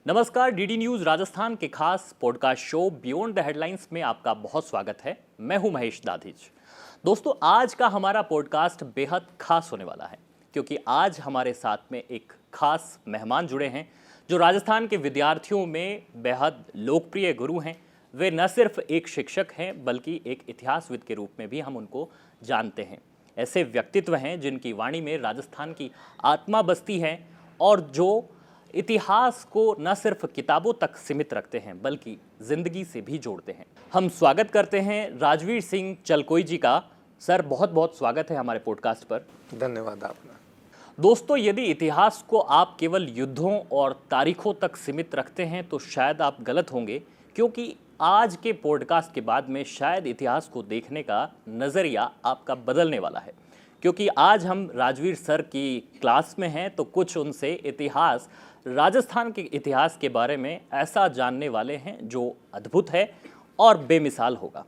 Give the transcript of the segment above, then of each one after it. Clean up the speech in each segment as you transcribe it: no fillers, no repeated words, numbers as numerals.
नमस्कार, DD news Rajasthan के खास podcast show beyond the headlines में आपका बहुत स्वागत है। मैं हूं महेश दाधिज। दोस्तों, आज का हमारा पॉडकास्ट बेहद खास होने वाला है क्योंकि आज हमारे साथ में एक खास मेहमान जुड़े हैं जो राजस्थान के विद्यार्थियों में बेहद लोकप्रिय गुरु हैं। वे न सिर्फ एक शिक्षक हैं बल्कि एक इतिहासविद के रूप में भी हम उनको जानते हैं। ऐसे व्यक्तित्व हैं जिनकी वाणी में राजस्थान की आत्मा बसती है और जो इतिहास को न सिर्फ किताबों तक सीमित रखते हैं बल्कि जिंदगी से भी जोड़ते हैं। हम स्वागत करते हैं राजवीर सिंह चलकोई जी का। सर, बहुत बहुत स्वागत है हमारे पॉडकास्ट पर। धन्यवाद आपका। दोस्तों, यदि इतिहास को आप केवल युद्धों और तारीखों तक सीमित रखते हैं तो शायद आप गलत होंगे, क्योंकि आज के पॉडकास्ट के बाद में शायद इतिहास को देखने का नज़रिया आपका बदलने वाला है। क्योंकि आज हम राजवीर सर की क्लास में हैं तो कुछ उनसे इतिहास, राजस्थान के इतिहास के बारे में ऐसा जानने वाले हैं जो अद्भुत है और बेमिसाल होगा।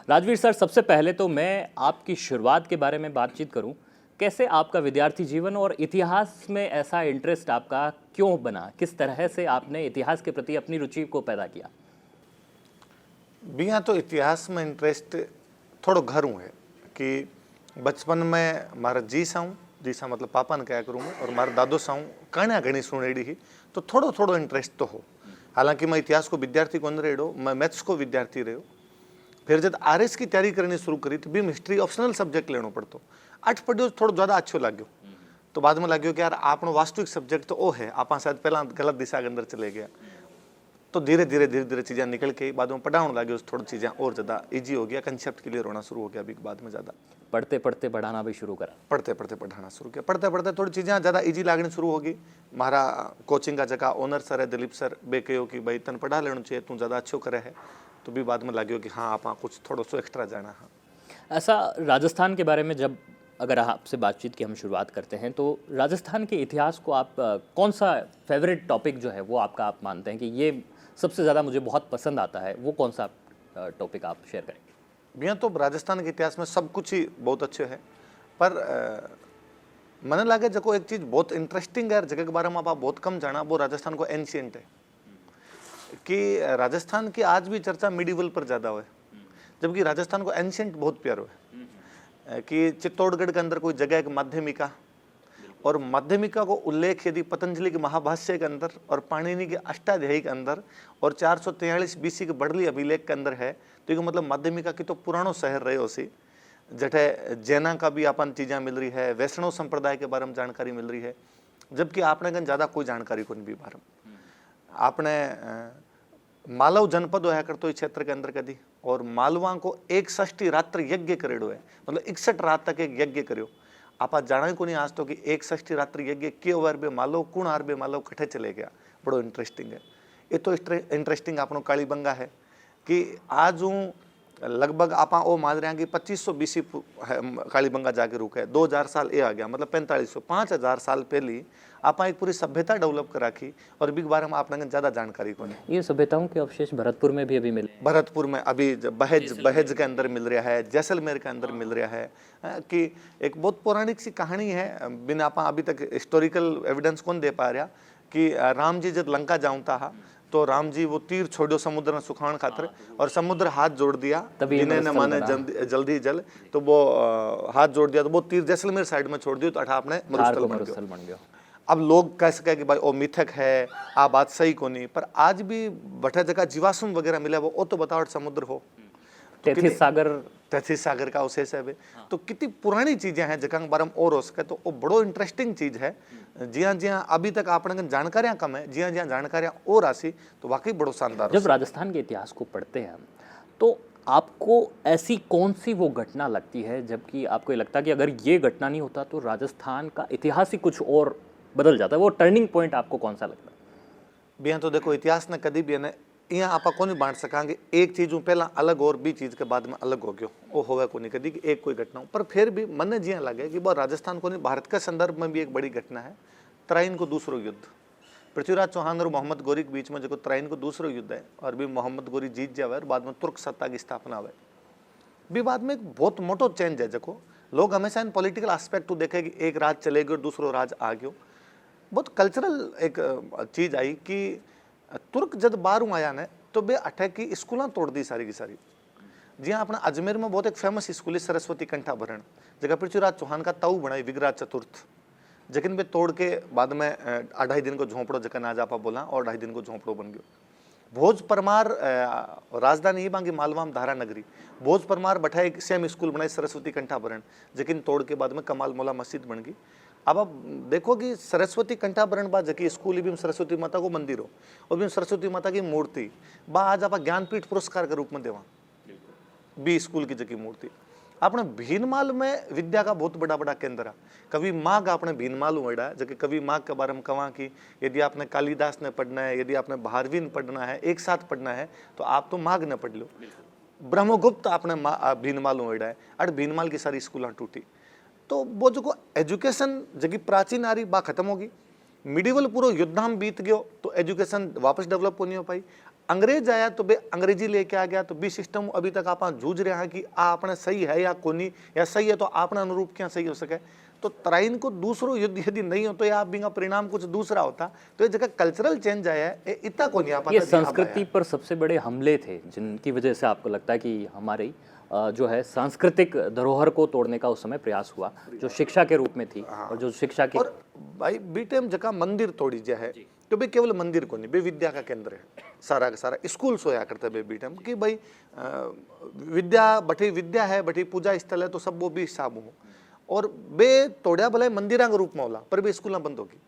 राजवीर सर, सबसे पहले तो मैं आपकी शुरुआत के बारे में बातचीत करूं। कैसे आपका विद्यार्थी जीवन और इतिहास में ऐसा इंटरेस्ट आपका क्यों बना? किस तरह से आपने इतिहास के प्रति अपनी रुचि को पैदा किया? बिया तो इतिहास में इंटरेस्ट थोड़ो घरूं है कि बचपन में मारा जीसा मतलब पापा ने क्या करूँ और मारा दादो साऊं कहानियाँ घनी सुनेड़ी ही, तो थोड़ो थोड़ो इंटरेस्ट तो हो। हालांकि मैं इतिहास को विद्यार्थी को रेड़ो, मैं मैथ्स को विद्यार्थी रहो। फिर जब आरएस की तैयारी करनी शुरू करी तो भी हिस्ट्री ऑप्शनल सब्जेक्ट लेना पड़तो। 8 पढ़ो थोड़ा ज़्यादा अच्छो लाग्यो, तो बाद में लाग्यो कि यार आपनो वास्तविक सब्जेक्ट तो ओ है, आप शायद पहला गलत दिशा के अंदर चले गया। तो धीरे धीरे चीज़ें निकल के बाद में पढ़ाने लगे, थोड़ी चीज़ें और ज़्यादा इजी हो गया, कंसेप्ट क्लियर होना शुरू हो गया। अभी बाद में ज़्यादा पढ़ते पढ़ते पढ़ाना भी शुरू करा, पढ़ते पढ़ाना शुरू किया। पढ़ते पढ़ते थोड़ी चीज़ें ज़्यादा इजी लागनी शुरू होगी। मारा कोचिंग का जगह ओनर सर है दिलीप सर, बे कहो कि भाई तन पढ़ा लेना चाहिए, तू ज़्यादा अच्छो करे है। तो भी बाद में लगे कि हाँ आप कुछ थोड़ा सो एक्स्ट्रा जाना। हाँ, ऐसा राजस्थान के बारे में जब अगर आपसे बातचीत की हम शुरुआत करते हैं तो राजस्थान के इतिहास को आप कौन सा फेवरेट टॉपिक जो है वो आपका आप मानते हैं कि ये सबसे ज़्यादा मुझे बहुत पसंद आता है, वो कौन सा टॉपिक आप शेयर करेंगे? भैया तो राजस्थान के इतिहास में सब कुछ ही बहुत अच्छे है, पर मैंने लगे जो एक चीज़ बहुत इंटरेस्टिंग है जगह के बारे में आप बहुत कम जाना, वो राजस्थान को एंशियंट है। कि राजस्थान की आज भी चर्चा मिडिवल पर ज़्यादा हुए, जबकि राजस्थान को एंशियंट बहुत प्यार हुए। कि चित्तौड़गढ़ के अंदर कोई जगह एक माध्यमिका, और माध्यमिका को उल्लेख यदि पतंजलि के महाभाष्य के अंदर और पाणिनि के अष्टाध्यायी के अंदर और 443 बीसी के बड़ली अभिलेख के अंदर है, तो ये मतलब माध्यमिका की तो पुरानो शहर रहे उसी जठे जैना का भी अपन चीज़ें मिल रही है, वैष्णव संप्रदाय के बारे में जानकारी मिल रही है, जबकि आपने कहीं ज़्यादा कोई जानकारी को नहीं भी बारे में। आपने मालव जनपद होया करतो इस क्षेत्र के अंदर कदी, और मालवा को 61 रात्र यज्ञ करेड़ो है, मतलब 61 रात तक एक यज्ञ करो। आप जाना को नहीं आज तो कि 61 रात्रि यज्ञ के ओवर बे मालो कुण आर बे मालो कठे चले गया। बड़ो इंटरेस्टिंग है। ये तो इंटरेस्टिंग आपनो कालीबंगा है कि आज हूँ लगभग आप ओ मान रहे हैं कि 2500 बीसी कालीबंगा जाके रुके, 2000 साल ये आ गया, मतलब 4500 5000 साल पहले आप एक पूरी सभ्यता डेवलप कर रखी, और बिग बारे में आपने ज़्यादा जानकारी को नहीं। ये सभ्यताओं के अवशेष भरतपुर में भी अभी मिले, भरतपुर में अभी बहेज के अंदर मिल रहा है, जैसलमेर के अंदर मिल रहा है। कि एक बहुत पौराणिक सी कहानी है, बिना आप अभी तक हिस्टोरिकल एविडेंस कौन दे पा रहा, कि राम जी जब लंका जाऊँता था तो राम जी वो तीर छोड़ो समुद्र में सुखाण खातर, और समुद्र हाथ जोड़ दिया, जिन्हें न माने जल्दी जल, तो वो हाथ जोड़ दिया तो वो तीर जैसलमेर साइड में छोड़ दिया, तो अठा आपने मरुस्थल बन गया। अब लोग कह सके कि भाई ओ मिथक है, आ बात सही को नहीं, पर आज भी बठा जगह जीवाश्म वगैरह मिले, वो तो बताओ समुद्र हो, तैतीस सागर का अवशेष है। तो कितनी पुरानी चीजें हैं जगह के बारे में और हो सके, तो वो बड़ो इंटरेस्टिंग चीज है। जिया अभी तक आपने जानकारियां कम है, जिया जानकारियां और आसी, तो वाकई बड़ो शानदार। जब राजस्थान के इतिहास को पढ़ते हैं तो आपको ऐसी कौन सी वो घटना लगती है जबकि आपको ये लगता है कि अगर ये घटना नहीं होता तो राजस्थान का इतिहास ही कुछ और बदल जाता है? वो टर्निंग पॉइंट आपको कौन सा लगता है? भैया तो देखो, इतिहास ने कभी भी यहाँ आप को नहीं बांट सकांगे एक चीज़ पहला अलग और भी चीज़ के बाद में अलग हो गयो, वो होगा को नहीं कभी कि एक कोई घटना हो। पर फिर भी मन जिया लगे कि बहुत राजस्थान को नहीं, भारत के संदर्भ में भी एक बड़ी घटना है, तराइन को दूसरो युद्ध। पृथ्वीराज चौहान और मोहम्मद गोरी के बीच में जो तराइन को दूसरो युद्ध है, और भी मोहम्मद गोरी जीत जावे और बाद में तुर्क सत्ता की स्थापना हुए। भी बाद में एक बहुत मोटो चेंज है, जो लोग हमेशा इन पॉलिटिकल एस्पेक्ट देखे कि एक राज चले गयो दूसरो राज आ गयो। बहुत कल्चरल एक चीज़ आई कि तुर्क जब बाहरों आया ने तो बे अटैक की स्कूल तोड़ दी सारी की सारी। जी हाँ, अपना अजमेर में बहुत एक फेमस स्कूल है सरस्वती कंठाभरण, जगह पृथ्वीराज चौहान का ताऊ बनाई विग्रह चतुर्थ, जकिन बे तोड़ के बाद में 2.5 दिन को झोंपड़ो जकन आज आपा बोला और 2.5 दिन को झोंपड़ो बन गयो। भोज परमार राजधानी ही बांगी मालवाम धारा नगरी, भोज परमार बैठा एक सेम स्कूल बनाई सरस्वती कंठाभरण, जकिन तोड़ के बाद में कमाल मोला मस्जिद बन गई। अब आप देखो कि सरस्वती कंठाभरण बा जकी स्कूल भी सरस्वती माता को मंदिर हो और भी सरस्वती माता की मूर्ति बा आज आप ज्ञानपीठ पुरस्कार के रूप में देवा बी स्कूल की जकी मूर्ति। अपने भीनमाल में विद्या का बहुत बड़ा बड़ा केंद्र है। कवि माँ का अपने भीनमाल उड़ा जबकि कवि माँ के बारे में कहा कि यदि आपने कालिदास ने पढ़ना है, यदि आपने भारवीन पढ़ना है, एक साथ पढ़ना है तो आप तो माघ ने पढ़ लो। ब्रह्मगुप्त आपने भीनमाल उड़ा है, अड़ भीनमाल की सारी स्कूल टूटी। तो वो जो एजुकेशन जगी प्राचीन आ रही बा खत्म होगी, मिडिवल पूरा युद्धाम बीत गयो तो एजुकेशन वापस डेवलप नहीं हो पाई। अंग्रेज आया तो बे अंग्रेजी लेके आ गया तो बी सिस्टम अभी तक आप जूझ रहे हैं कि आपने सही है या कोनी, या सही है तो आपने अनुरूप क्या सही हो सके। तो तराइन को दूसरों युद्ध यदि नहीं हो तो या आप बिना परिणाम कुछ दूसरा होता। तो ये जगह कल्चरल चेंज आया है इतना को नहीं आ पाता। ये संस्कृति पर सबसे बड़े हमले थे जिनकी वजह से आपको लगता है कि हमारी जो है सांस्कृतिक धरोहर को तोड़ने का उस समय प्रयास हुआ, जो शिक्षा के रूप में थी। और जो शिक्षा की और भाई बीटेम जगह मंदिर तोड़ी जा है तो भाई केवल मंदिर को नहीं, बे विद्या का केंद्र है सारा का सारा। स्कूल सोया करते बे बीटेम कि भाई विद्या बठी विद्या है, बठी पूजा स्थल है तो सब वो भी हिसाब हो। और बे तोड़िया भले मंदिर के रूप में होला पर भी स्कूल बंद होगी।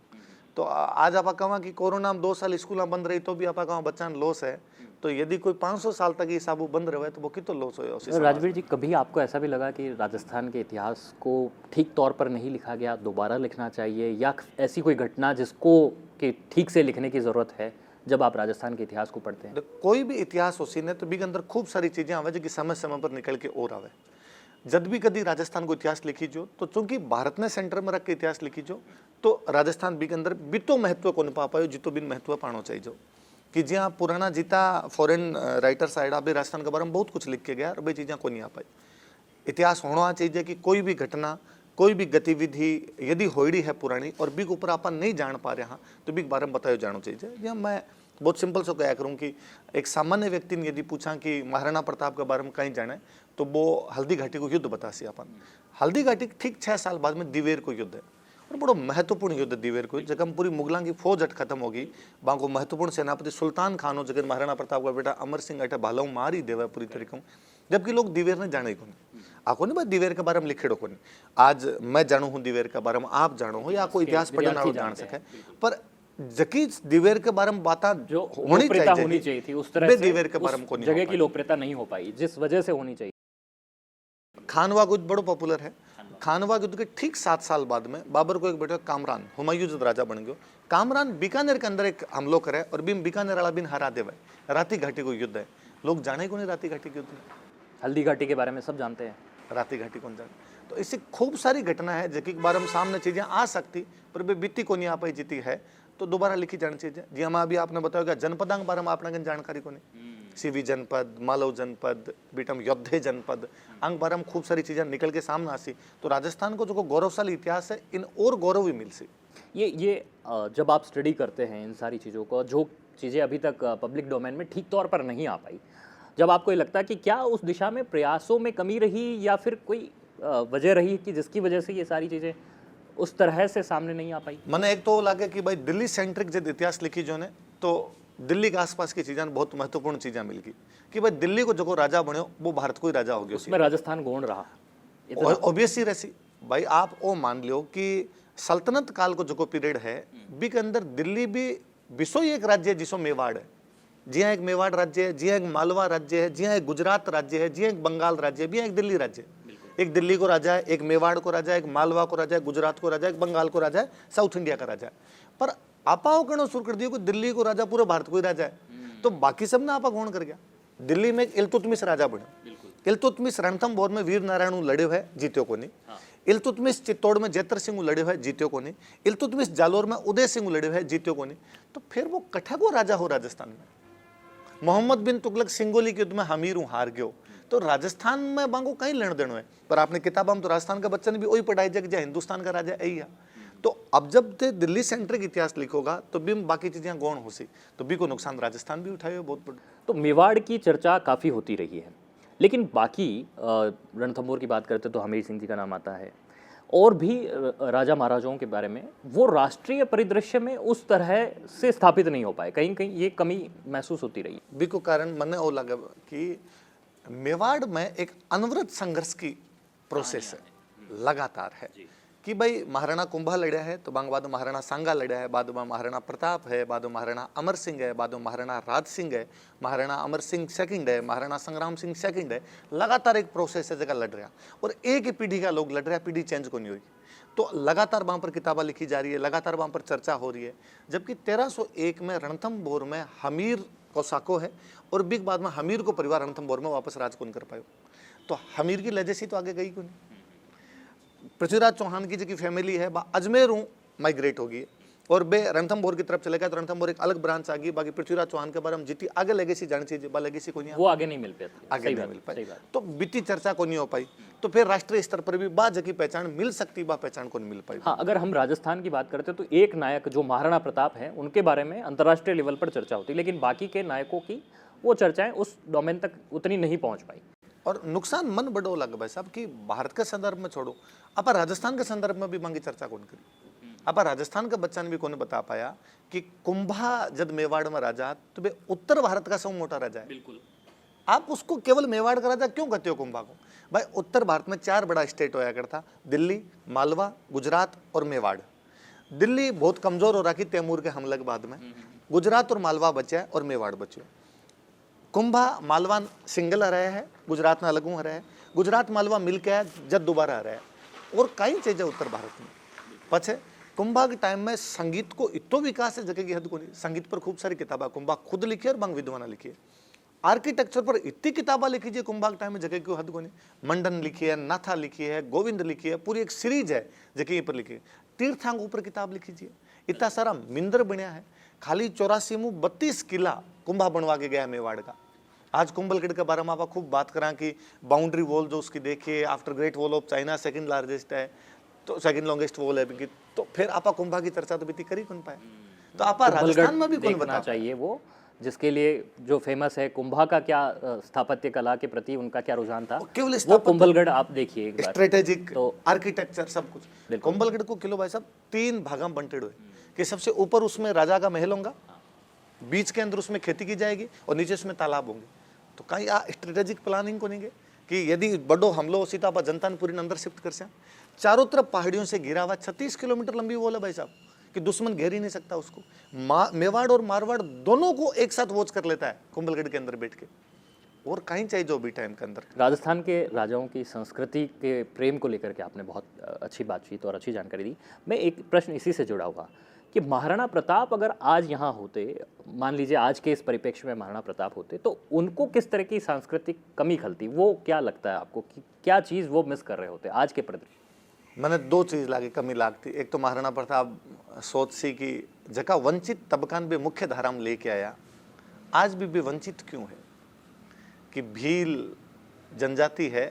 तो आज आप कहा कि कोरोना में 2 साल स्कूल बंद रही तो भी आप कहा बच्चा लॉस है। तो यदि कोई 500 साल तक ये साबू बंद रहे तो वो कितो लॉस हो। राजवीर जी, कभी आपको ऐसा भी लगा कि राजस्थान के इतिहास को ठीक तौर पर नहीं लिखा गया, दोबारा लिखना चाहिए, या ऐसी कोई घटना जिसको कि ठीक से लिखने की जरूरत है जब आप राजस्थान के इतिहास को पढ़ते हैं? कोई भी इतिहास हो सीने तो भी अंदर खूब सारी चीजें आवे जो कि समय समय पर निकल के और आवे। जब भी कभी राजस्थान को इतिहास लिखी जो तो चूंकि भारत ने सेंटर में रख के इतिहास लिखी जो तो राजस्थान भी के अंदर बितो महत्व को नहीं पा पायो जितो बिन महत्व पाना चाहिए जो कि जहाँ पुराना जीता फॉरेन राइटर्स आए अभी राजस्थान के बारे में बहुत कुछ लिख के गया और वे चीज़ें को नहीं आ पाई। इतिहास होना चाहिए कि कोई भी घटना, कोई भी गतिविधि यदि होड़ी है पुरानी और बिग ऊपर आप नहीं जान पा रहे हैं तो बिग बारे में बताया जाना चाहिए। या मैं बहुत सिंपल से क्या करूँ कि एक सामान्य व्यक्ति ने यदि पूछा कि महाराणा प्रताप के बारे में कहीं जाना है तो वो हल्दी घाटी को युद्ध बता सी अपन। हल्दी घाटी ठीक 6 साल बाद में दिवेर को युद्ध है और बड़ो महत्वपूर्ण युद्ध दिवेर को, जगह में पूरी मुगलों की फौज अट खत्म होगी। बाको महत्वपूर्ण सेनापति सुल्तान खान हो जगह महाराणा प्रताप का बेटा अमर सिंह अटे भालाऊ मार ही देवा पूरी तरीके में, जबकि लोग दिवेर ने जाने को नहीं। आपको नहीं भाई दिवेर के बारे में लिखे को नहीं। आज मैं जानू हूँ दिवेर के बारे में, आप जानो हो या कोई इतिहास पढ़ना जान सके, पर जकी दिवेर के बारे में बात जो होनी चाहिए थी उस तरह से दिवेर के बारे में को जगह की लोकप्रियता नहीं हो पाई जिस वजह से होनी चाहिए। खानवा युद्ध बड़ो पॉपुलर है। खानवा युद्ध के ठीक 7 साल बाद में बाबर को एक बेटा कामरान हुमायूं जब राजा बन गयो, कामरान बीकानेर के अंदर एक हमलो करे और बिन बीकानेर वाला बिन हरा देवे। राती घाटी को युद्ध है, लोग जाने को नहीं राती घाटी के युद्ध में। हल्दी घाटी के बारे में सब जानते हैं, राती घाटी कौन जाने। तो इससे खूब सारी घटना है जिनके बारे में सामने चीजें आ सकती पर वे बीती को नहीं आ पाई जीती है तो दोबारा लिखी जानी चाहिए। जी हम अभी आपने बताया जनपदा के बारे में आपने जानकारी को नहीं, सीवी जनपद, मालव जनपद, बीटम योद्धे जनपद, अंग बारे में खूब सारी चीजें निकल के सामने आसी। तो राजस्थान को जो गौरवशाली इतिहास है इन और गौरव भी मिल सी। ये जब आप स्टडी करते हैं इन सारी चीज़ों को, जो चीज़ें अभी तक पब्लिक डोमेन में ठीक तौर पर नहीं आ पाई, जब आपको ये लगता है कि क्या उस दिशा में प्रयासों में कमी रही या फिर कोई वजह रही कि जिसकी वजह से ये सारी चीज़ें उस तरह से सामने नहीं आ पाई? मैंने एक तो लगे कि भाई दिल्ली सेंट्रिक जब इतिहास लिखी जो ने तो दिल्ली के आसपास की चीज़ें बहुत महत्वपूर्ण चीज़ें मिल गई कि भाई दिल्ली को जो राजा बने वो भारत को ही राजा हो गया, उसमें राजस्थान गौण रहा। ऑब्वियसली रसी भाई आप वो मान लियो कि सल्तनत काल को जो पीरियड है बी के अंदर दिल्ली भी विश्व एक राज्य है जिसो मेवाड़ है, जी हाँ एक मेवाड़ राज्य है, जी हाँ एक मालवा राज्य है, जी हाँ एक गुजरात राज्य है, जी हाँ एक बंगाल राज्य है, भी हाँ एक दिल्ली राज्य है। एक दिल्ली को राजा है, एक मेवाड़ को राजा है, एक मालवा को राजा है, गुजरात को राजा है, एक बंगाल को राजा है, साउथ इंडिया का राजा है। पर आपाओ कहना शुरू कर दिया कि दिल्ली को राजा पूरे भारत को ही राजा है तो बाकी सब ने आपा कौन कर गया। दिल्ली में एक इल्तुतमिश राजा बने, इल्तुतमिश रणथंभौर में वीर नारायण लड़े हुए जीत्यो को नहीं, इल्तुतमिश चित्तौड़ में जैतर सिंह लड़े हुए जीत्यो को नहीं, इल्तुतमिश जालोर में उदय सिंह लड़े हुए जीत्यो को नहीं। तो फिर वो कठा को राजा हो राजस्थान में। मोहम्मद बिन तुगलक सिंगोली के युद्ध में हमीर हूँ हार गयो तो राजस्थान में बांगो कहीं लेन देनो है। पर आपने किताबा में तो राजस्थान का बच्चा ने भी वही पढ़ाई जाए कि हिंदुस्तान का राजा यही है। तो अब जब ते दिल्ली सेंट्रिक इतिहास लिखोगा तो भी बाकी चीजें गौण हो सी, तो भी को नुकसान राजस्थान भी उठाए बहुत बड़ा। तो मेवाड़ की चर्चा काफ़ी होती रही है, लेकिन बाकी रणथंभौर की बात करते तो हमीर सिंह जी का नाम आता है, और भी राजा महाराजाओं के बारे में वो राष्ट्रीय परिदृश्य में उस तरह से स्थापित नहीं हो पाए, कहीं कहीं ये कमी महसूस होती रही। भी को कारण मैंने वो लगा कि मेवाड़ में एक अनवरत संघर्ष की प्रोसेस है, लगातार है कि भाई महाराणा कुंभा लड़ा है, तो बाद में महाराणा सांगा लड़ा है, बाद में महाराणा प्रताप है, बाद में महाराणा अमर सिंह है, बाद में महाराणा राज सिंह है, महाराणा अमर सिंह सेकंड है, महाराणा संग्राम सिंह सेकंड है। लगातार एक प्रोसेस है जगह लड़ रहा, और एक ही पीढ़ी का लोग लड़ रहा, पीढ़ी चेंज को नहीं हुई। तो लगातार वहां पर किताबें लिखी जा रही है, लगातार वहां पर चर्चा हो रही है। जबकि 1301 में रणथंभौर में हमीर को साको है, और बिग बाद में हमीर को परिवार रणथंभौर में वापस राज कौन कर पायो। तो हमीर की लेजेसी तो आगे गई क्यों नहीं। पृथ्वीराज चौहान की जो फैमिली है वह अजमेर माइग्रेट होगी, और बे रणथंभौर की तरफ चले गए, तो रणथंभौर एक अलग ब्रांच आ गई। बाकी पृथ्वीराज चौहान के बारे में जितनी आगे लेगेसी जानी चाहिए, लेगेसी को नहीं, वो आगे नहीं मिल पाती, आगे नहीं मिल पाई, तो बीती चर्चा को नहीं हो पाई। तो फिर राष्ट्रीय स्तर पर भी बाज की पहचान मिल सकती, बा पहचान को नहीं मिल पाई। हाँ, अगर हम राजस्थान की बात करते तो एक नायक जो महाराणा प्रताप है उनके बारे में अंतर्राष्ट्रीय लेवल पर चर्चा होती, लेकिन बाकी के नायकों की वो चर्चाएं उस डोमेन तक उतनी नहीं पहुंच पाई। और नुकसान मन बड़ो लग भाई साहब कि भारत के संदर्भ में छोड़ो, आप राजस्थान के संदर्भ में भी मांगी चर्चा कौन करी। आप राजस्थान के बच्चा ने भी कौन बता पाया कि कुंभा जब मेवाड़ में राजा, तो वे उत्तर भारत का सब मोटा राजा है। बिल्कुल, आप उसको केवल मेवाड़ का राजा क्यों कहते हो कुंभा को। भाई उत्तर भारत में 4 बड़ा स्टेट होया करता, दिल्ली, मालवा, गुजरात और मेवाड़। दिल्ली बहुत कमजोर हो रहा कि तैमूर के हमले के बाद में, गुजरात और मालवा बचा और मेवाड़ बचे। कुंभा मालवा सिंगल आ रहा है, गुजरात में अलग हो रहा है, गुजरात मालवा मिलकर जब दोबारा आ रहा है, और कई चीजें उत्तर भारत में पछे। कुंभा के टाइम में संगीत को इतो विकास है जगह की हद को नहीं, संगीत पर खूब सारी किताबें कुंभा खुद लिखी है और बांग विद्वाना लिखी है। आर्किटेक्चर पर इतनी किताबें लिखी है कुंभा के टाइम में जगह की हद को नहीं। मंडन लिखी है, नाथा लिखी है, गोविंद लिखी है, पूरी एक सीरीज है जगह पर लिखी है। तीर्थांग ऊपर किताब लिखी है, इतना सारा मिंदर बनया है। खाली 84 में 32 किला कुंभा बनवा के गया मेवाड़ का। आज कुंभलगढ़ के बारे में आप खूब बात करा कि बाउंड्री वॉल जो उसकी देखिए, after great wall of China second largest है, तो सेकंड लॉन्गेस्ट वॉल है। तो फिर आप कुंभा की चर्चा तो बीती करी कौन पाए। तो आप राजस्थान में भी कौन बता चाहिए वो जिसके लिए जो फेमस है कुंभा का क्या स्थापत्य कला के प्रति उनका क्या रुझान था, वो कुंभलगढ़ आप देखिए। स्ट्रेटेजिक तो आर्किटेक्चर सब कुछ कुंभलगढ़ को किलो भाई साहब 3 भागा में बंटेड हुए कि सबसे ऊपर उसमें राजा का महल होगा, बीच के अंदर उसमें खेती की जाएगी और नीचे उसमें तालाब होंगे। तो कहीं स्ट्रेटेजिक प्लानिंग को नहीं गए कि यदि बड़ो हमलो सीता पर जनता ने पूरी अंदर शिफ्ट कर से। चारों तरफ पहाड़ियों से घिरा हुआ 36 किलोमीटर लंबी वॉल है भाई साहब कि दुश्मन घेर ही नहीं सकता उसको। मेवाड़ और मारवाड़ दोनों को एक साथ वॉच कर लेता है कुंभलगढ़ के अंदर बैठ के, और कहीं चाहिए जो भी टाइम के अंदर। राजस्थान के राजाओं की संस्कृति के प्रेम को लेकर के आपने बहुत अच्छी बातचीत और अच्छी जानकारी दी। मैं एक प्रश्न इसी से जुड़ा हुआ कि महाराणा प्रताप अगर आज यहाँ होते, मान लीजिए आज के इस परिप्रेक्ष्य में महाराणा प्रताप होते, तो उनको किस तरह की सांस्कृतिक कमी खलती, वो क्या लगता है आपको कि क्या चीज़ वो मिस कर रहे होते आज के परिदृश्य। मैंने 2 चीज़ लागी कमी लागती। एक तो महाराणा प्रताप सोच सी की जगह वंचित तबकान भी मुख्य धारा में लेके आया। आज भी वंचित क्यों है कि भील जनजाति है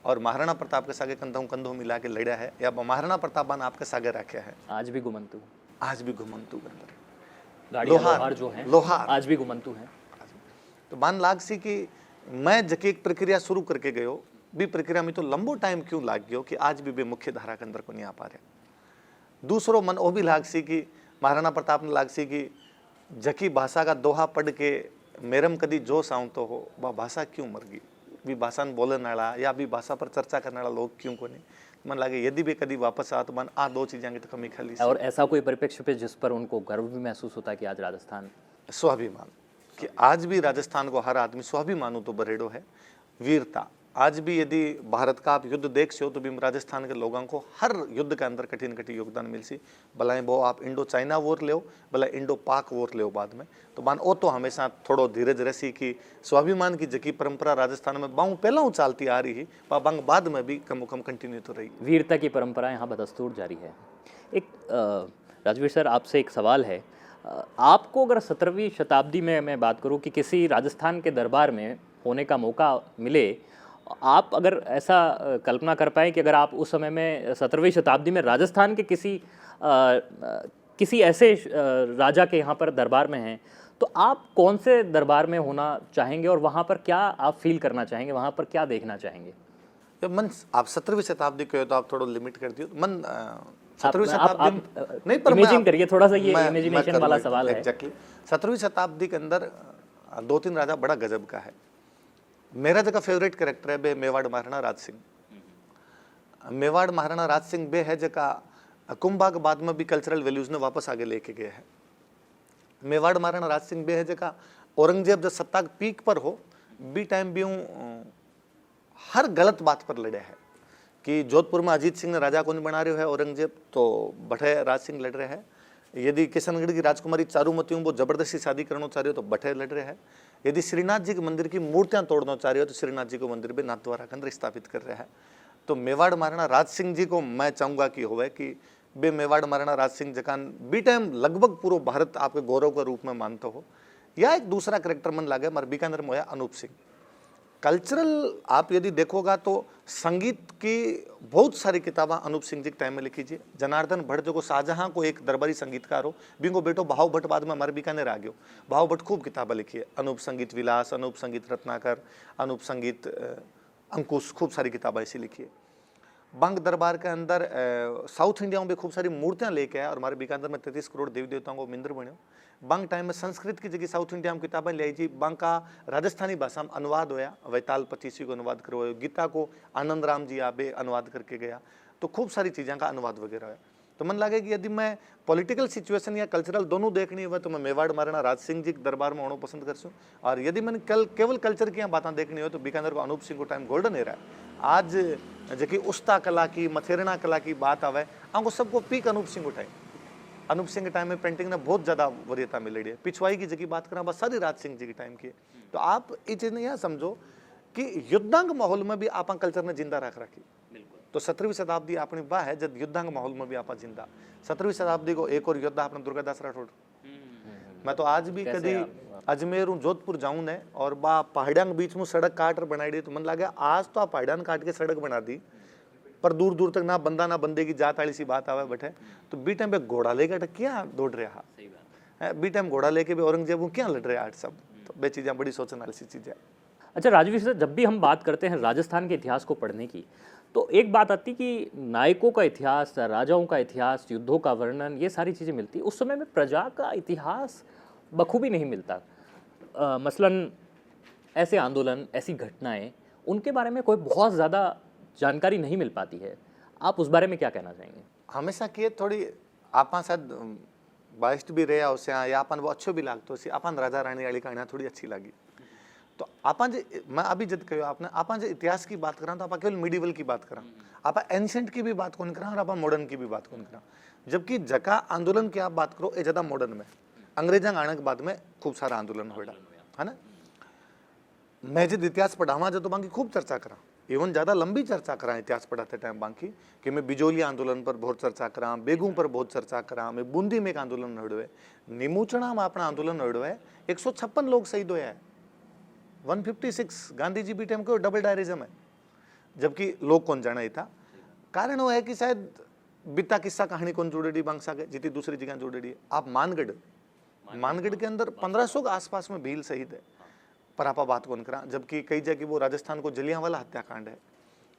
और महाराणा प्रताप के सागे कंधों कंधों मिला के लड़ा है, या महाराणा प्रताप आपके सागे रखा है। आज भी घुमंतु, आज भी घुमंतु के अंदर लोहार जो है, लोहार आज भी घुमंतु है। तो मान लाग सी कि मैं जके एक प्रक्रिया शुरू करके गयो, भी प्रक्रिया में तो लंबो टाइम क्यों लाग गयो कि आज भी मुख्य धारा के अंदर को नहीं आ पा रहे। दूसरो मन वो भी लाग सी कि महाराणा प्रताप ने लाग सी कि जकी भाषा का दोहा पढ़ के मेरम कदी जो साउंतो हो, वह भाषा क्यों मर गई, भी भाषा बोलने वाला या भी भाषा पर चर्चा करने वाला लोग क्यों को नहीं। मन लगे यदि भी कभी वापस आ तो मन 2 चीजें तो कमी खाली। और ऐसा कोई परिप्रेक्ष्य पे जिस पर उनको गर्व भी महसूस होता है कि आज राजस्थान स्वाभिमान, कि आज भी राजस्थान को हर आदमी स्वाभिमानु तो बरेडो है, वीरता। आज भी यदि भारत का आप युद्ध देख से हो तो भी राजस्थान के लोगों को हर युद्ध के अंदर कठिन कठिन योगदान मिल सी। भला वो आप इंडो चाइना वॉर ले, भला इंडो पाक वॉर ले बाद में, तो मान वो तो हमेशा थोड़ो धीरज रसी की स्वाभिमान की जकी परंपरा राजस्थान में बाऊ पहला चलती आ रही है, बांग बाद में भी कम कम कंटिन्यू तो रही। वीरता की परंपरा यहाँ बदस्तूर जारी है। एक राजवीर सर, आपसे एक सवाल है। आपको अगर 17वीं शताब्दी में मैं बात करूँ कि किसी राजस्थान के दरबार में होने का मौका मिले, आप अगर ऐसा कल्पना कर पाए कि अगर आप उस समय में 17वीं शताब्दी में राजस्थान के किसी किसी ऐसे राजा के यहाँ पर दरबार में हैं, तो आप कौन से दरबार में होना चाहेंगे और वहाँ पर क्या आप फील करना चाहेंगे, वहाँ पर क्या देखना चाहेंगे? ये मन आप 17वीं शताब्दी के हो तो आप थोड़ा लिमिट कर दियो मन आप 17वीं आप शताब्दी नहीं, पर इमेजिन करिए थोड़ा सा, ये इमेजिनेशन वाला करूँगा सवाल है। एग्जैक्टली 17वीं शताब्दी के अंदर 2-3 राजा बड़ा गजब का है। मेरा जगह फेवरेट कैरेक्टर है बे मेवाड़ महाराणा राज सिंह। मेवाड़ महाराणा राज सिंह बे है जगह कुंभा के बाद में भी कल्चरल वैल्यूज ने वापस आगे लेके गए हैं। मेवाड़ महाराणा राज सिंह बे है जगह औरंगजेब जब सत्ता के पीक पर हो बी टाइम भी हर गलत बात पर लड़े हैं कि जोधपुर में अजीत सिंह ने राजा को नहीं बना रहे है औरंगजेब, तो बठे राज सिंह लड़ रहे हैं। यदि किशनगढ़ की राजकुमारी चारुमती वो जबरदस्ती शादी करना चाह रहे हो तो बठे लड़ रहे हैं। यदि श्रीनाथ जी के मंदिर की मूर्तियां तोड़ना चाह रहे हो तो श्रीनाथ जी को मंदिर भी नाथद्वारा के अंदर स्थापित कर रहे हैं। तो मेवाड़ महाराणा राज सिंह जी को मैं चाहूंगा कि होवे कि बे मेवाड़ महाराणा राज सिंह जकान बी टाइम लगभग पूरा भारत आपके गौरव के रूप में मानते हो। या एक दूसरा करेक्टर मन लागे मर बीकानेर में अनूप सिंह। कल्चरल आप यदि देखोगा तो संगीत की बहुत सारी किताबें अनूप सिंह जी के टाइम में लिखी जी। जनार्दन भट्ट जो को शाहजहां को एक दरबारी संगीतकार हो, बिंगो बेटो भाव भट्ट बाद में हमारे बीकानेर आ गयो। भाव भट्ट खूब किताबें लिखी है, अनूप संगीत विलास, अनूप संगीत रत्नाकर, अनूप संगीत अंकुश, खूब सारी किताबें ऐसी लिखी है। बंग दरबार के अंदर साउथ इंडिया में भी खूब सारी मूर्तियां लेके आया और हमारे बीकानेर में 33 करोड़ देवी देवताओं को मंदिर बनो। बंग टाइम में संस्कृत की जगह साउथ इंडिया में किताबें ले जी। बंग का राजस्थानी भाषा में अनुवाद होया, वैताल पचीसी को अनुवाद करो, गीता को आनंद राम जी आबे अनुवाद करके गया। तो खूब सारी चीज़ों का अनुवाद वगैरह है। तो मन लगे कि यदि मैं पॉलिटिकल सिचुएशन या कल्चरल दोनों देखनी हो तो मैं मेवाड़ महाराणा राज सिंह जी के दरबार में होना पसंद कर सूँ। और यदि मैंने केवल कल्चर की बातें देखनी हो तो बीकानेर को अनूप सिंह को टाइम गोल्डन एरा है। आज जबकि उस्ता कला की मथेरना कला की बात आवे हमको सबको पीक अनूप सिंह उठाए। अनूप सिंह के टाइम में पेंटिंग ने बहुत ज़्यादा वरीयता मिल रही है। पिछवाई की जगह बात करें बस सारी राज सिंह जी के टाइम की है। तो आप ये चीज़ यह समझो कि युद्धांग माहौल में भी आप कल्चर ने जिंदा रख रखी। तो 17वीं शताब्दी अपनी वाह है जब युद्धांग माहौल में भी आप जिंदा। 17वीं शताब्दी को एक और योद्धा अपने दुर्गादास राठौड़। मैं तो आज भी कभी अजमेर हूँ जोधपुर जाऊँ ने और बा पहाड़ियां के बीच में सड़क काट कर बनाई दी तो मन लगे आज तो आप पहाड़ियां काट के सड़क बना दी पर दूर दूर तक ना बंदा ना बंदे की जात वाली सी बात आवे बैठे। तो बी टाइम पे घोड़ा लेकर क्या दौड़ रहा है, बी टाइम घोड़ा लेके भी औरंगजेब क्या लड़ रहे आज सब। तो वे चीज़ें बड़ी सोचने वाली सी चीज़ें। अच्छा राजवीर सर, जब भी हम बात करते हैं राजस्थान के इतिहास को पढ़ने की तो एक बात आती कि नायकों का इतिहास, राजाओं का इतिहास, युद्धों का वर्णन, ये सारी चीज़ें मिलती। उस समय में प्रजा का इतिहास बखूबी नहीं मिलता। मसलन ऐसे आंदोलन, ऐसी घटनाएं, उनके बारे में कोई बहुत ज़्यादा जानकारी नहीं मिल पाती है। आप उस बारे में क्या कहना चाहेंगे? हमेशा किए थोड़ी आप शायद बाइस्ट भी रहे उससे या अपन वो अच्छो भी लागतो सी अपन राजा रानी वाली कहानियाँ थोड़ी अच्छी लगी। तो अपन जो मैं अभी जब कहो आपने अपन जो इतिहास की बात करा तो आप केवल मिडिवल की बात करा, आप एंशियंट की भी बात कौन करा और आप मॉडर्न की भी बात कौन करा। जबकि जका आंदोलन की आप बात करो ये ज़्यादा मॉडर्न में अंग्रेजा आने के बाद में खूब सारा आंदोलन हो है ना। मैं जब इतिहास पढ़ावा जो तो बाकी खूब चर्चा करा, इवन ज़्यादा लंबी चर्चा करा इतिहास पढ़ाते टाइम बाकी कि मैं बिजोली आंदोलन पर बहुत चर्चा करा, बेगू पर बहुत चर्चा करा, मैं बूंदी में एक आंदोलन हड़ो है, निमूचना में अपना आंदोलन हड़ो है, 156 लोग शहीद हुए हैं, 156 गांधी जी भी टाइम को डबल डायरिज्म है। जबकि लोग कौन जाना ही था। कारण वो है कि शायद बीता किस्सा कहानी कौन जोड़ेडी बांग सके जितनी दूसरी जगह जोड़ेडी है। आप मानगढ़ के अंदर 1500 के आसपास में भील शहीद है पर आप बात कौन करा। जबकि कई जगह वो राजस्थान को जलियांवाला हत्याकांड है।